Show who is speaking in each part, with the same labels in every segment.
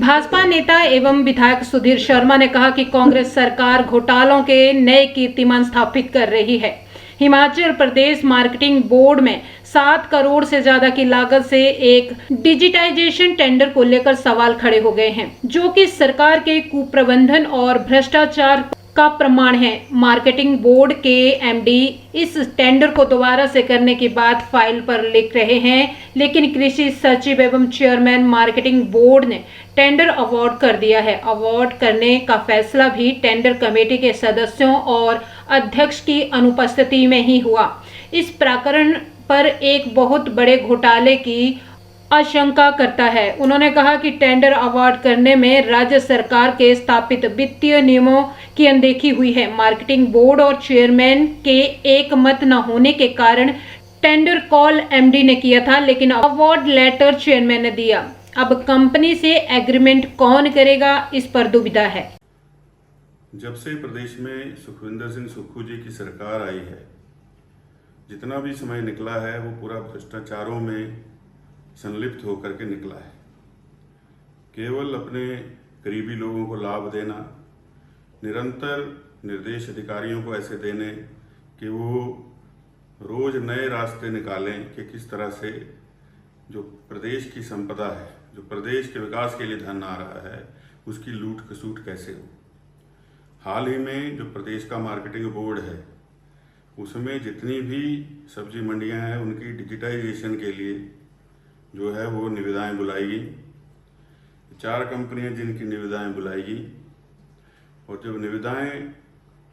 Speaker 1: भाजपा नेता एवं विधायक सुधीर शर्मा ने कहा कि कांग्रेस सरकार घोटालों के नए कीर्तिमान स्थापित कर रही है। हिमाचल प्रदेश मार्केटिंग बोर्ड में 7 करोड़ से ज्यादा की लागत से एक डिजिटाइजेशन टेंडर को लेकर सवाल खड़े हो गए हैं, जो कि सरकार के कुप्रबंधन और भ्रष्टाचार का प्रमाण है। मार्केटिंग बोर्ड के एमडी इस टेंडर को दोबारा से करने की बात फाइल पर लिख रहे हैं, लेकिन कृषि सचिव एवं चेयरमैन मार्केटिंग बोर्ड ने टेंडर अवार्ड कर दिया है। अवार्ड करने का फैसला भी टेंडर कमेटी के सदस्यों और अध्यक्ष की अनुपस्थिति में ही हुआ। इस प्रकरण पर एक बहुत बड़े घोटाले की आशंका करता है। उन्होंने कहा कि टेंडर अवार्ड करने में राज्य सरकार के स्थापित वित्तीय नियमों की अनदेखी हुई है। मार्केटिंग बोर्ड और चेयरमैन के एक मत न होने के कारण टेंडर कॉल एमडी ने किया था, लेकिन अवार्ड लेटर चेयरमैन ने दिया। अब कंपनी से एग्रीमेंट कौन करेगा, इस पर दुविधा है।
Speaker 2: जब से प्रदेश में सुखविंदर सिंह सुक्खू जी की सरकार आई है, जितना भी समय निकला है वो पूरा भ्रष्टाचारों में संलिप्त होकर के निकला है। केवल अपने करीबी लोगों को लाभ देना, निरंतर निर्देश अधिकारियों को ऐसे देने कि वो रोज नए रास्ते निकालें कि किस तरह से जो प्रदेश की संपदा है, जो प्रदेश के विकास के लिए धन आ रहा है, उसकी लूट खसूट कैसे हो। हाल ही में जो प्रदेश का मार्केटिंग बोर्ड है, उसमें जितनी भी सब्जी मंडियां हैं उनकी डिजिटाइजेशन के लिए जो है वो निविदाएं बुलाई गई। 4 कंपनियां जिनकी निविदाएं बुलाई गई, और जब निविदाएं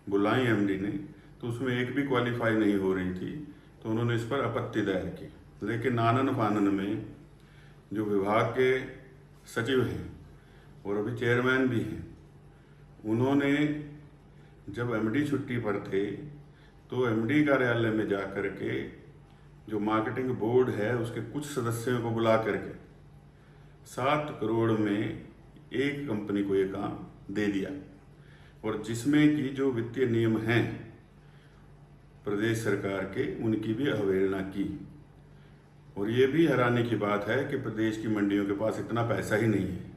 Speaker 2: बुलाई एमडी ने तो उसमें एक भी क्वालिफाई नहीं हो रही थी, तो उन्होंने इस पर आपत्ति दायर की। लेकिन आनन फानन में जो विभाग के सचिव हैं और अभी चेयरमैन भी हैं, उन्होंने जब एमडी छुट्टी पर थे तो एमडी कार्यालय में जा कर के जो मार्केटिंग बोर्ड है उसके कुछ सदस्यों को बुला करके 7 करोड़ में एक कंपनी को ये काम दे दिया, और जिसमें कि जो वित्तीय नियम हैं प्रदेश सरकार के, उनकी भी अवहेलना की। और ये भी हैरानी की बात है कि प्रदेश की मंडियों के पास इतना पैसा ही नहीं है।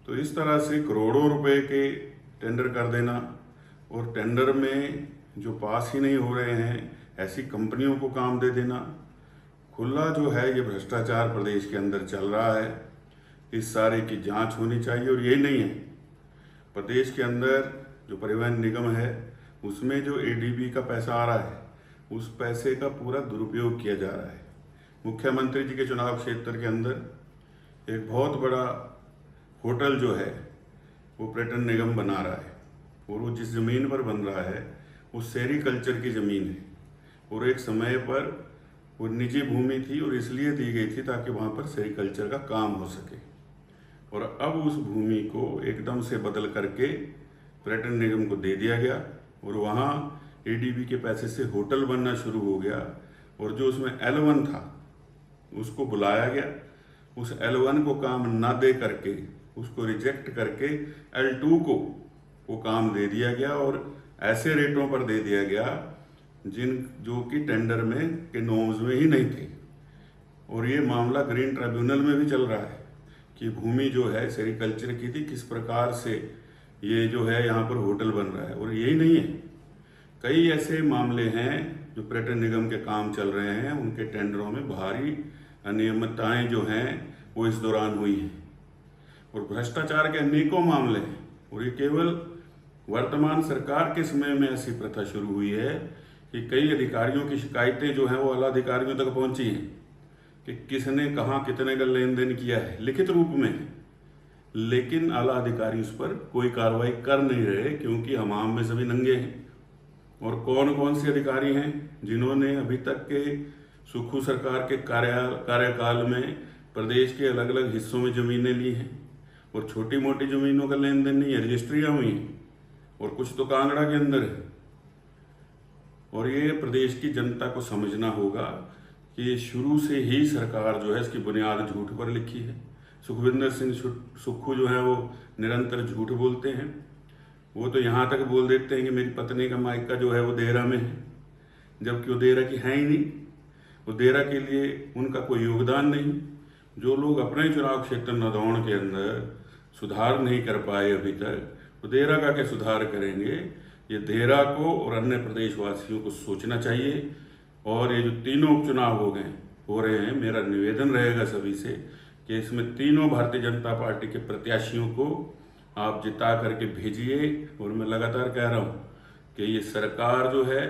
Speaker 2: तो इस तरह से करोड़ों रुपए के टेंडर कर देना, और टेंडर में जो पास ही नहीं हो रहे हैं ऐसी कंपनियों को काम दे देना, खुला जो है ये भ्रष्टाचार प्रदेश के अंदर चल रहा है। इस सारे की जांच होनी चाहिए। और यही नहीं है, प्रदेश के अंदर जो परिवहन निगम है उसमें जो एडीबी का पैसा आ रहा है, उस पैसे का पूरा दुरुपयोग किया जा रहा है। मुख्यमंत्री जी के चुनाव क्षेत्र के अंदर एक बहुत बड़ा होटल जो है वो पर्यटन निगम बना रहा है, और वो जिस ज़मीन पर बन रहा है वो सेरीकल्चर की ज़मीन है, और एक समय पर वो निजी भूमि थी और इसलिए दी गई थी ताकि वहाँ पर सेरीकल्चर का काम हो सके। और अब उस भूमि को एकदम से बदल करके पर्यटन निगम को दे दिया गया, और वहाँ एडीबी के पैसे से होटल बनना शुरू हो गया। और जो उसमें L1 था उसको बुलाया गया, उस L1 को काम ना दे करके उसको रिजेक्ट करके L2 को वो काम दे दिया गया, और ऐसे रेटों पर दे दिया गया जो कि टेंडर में के नॉर्म्स में ही नहीं थे। और ये मामला ग्रीन ट्रिब्यूनल में भी चल रहा है कि भूमि जो है सेरीकल्चर की थी, किस प्रकार से ये जो है यहाँ पर होटल बन रहा है। और यही नहीं है, कई ऐसे मामले हैं जो पर्यटन निगम के काम चल रहे हैं, उनके टेंडरों में भारी अनियमितताएं जो हैं वो इस दौरान हुई हैं, और भ्रष्टाचार के अनेकों मामले हैं। और ये केवल वर्तमान सरकार के समय में ऐसी प्रथा शुरू हुई है कि कई अधिकारियों की शिकायतें जो हैं वो आला अधिकारियों तक पहुंची हैं कि किसने कहाँ कितने का लेन देन किया है, लिखित रूप में। लेकिन आला अधिकारी उस पर कोई कार्रवाई कर नहीं रहे, क्योंकि हमाम में सभी नंगे हैं। और कौन कौन से अधिकारी हैं जिन्होंने अभी तक के सुक्खू सरकार के कार्यकाल में प्रदेश के अलग अलग हिस्सों में ज़मीनें ली हैं, और छोटी मोटी ज़मीनों का लेन देन नहीं है, रजिस्ट्रियाँ हुई हैं, और कुछ तो कांगड़ा के अंदर है। और ये प्रदेश की जनता को समझना होगा कि शुरू से ही सरकार जो है इसकी बुनियाद झूठ पर लिखी है। सुखविंदर सिंह सुक्खू जो है वो निरंतर झूठ बोलते हैं। वो तो यहाँ तक बोल देते हैं कि मेरी पत्नी का मायका जो है वो देहरा में है, जबकि वो देहरा की है ही नहीं। वो देहरा के लिए उनका कोई योगदान नहीं। जो लोग अपने चुनाव क्षेत्र नदौण के अंदर सुधार नहीं कर पाए अभी तक, तो देहरा का क्या सुधार करेंगे? ये देहरा को और अन्य प्रदेशवासियों को सोचना चाहिए। और ये जो तीनों उपचुनाव हो रहे हैं, मेरा निवेदन रहेगा सभी से कि इसमें तीनों भारतीय जनता पार्टी के प्रत्याशियों को आप जिता करके भेजिए। और मैं लगातार कह रहा हूँ कि ये सरकार जो है,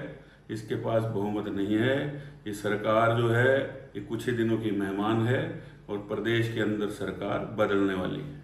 Speaker 2: इसके पास बहुमत नहीं है। ये सरकार जो है, ये कुछ ही दिनों की मेहमान है और प्रदेश के अंदर सरकार बदलने वाली है।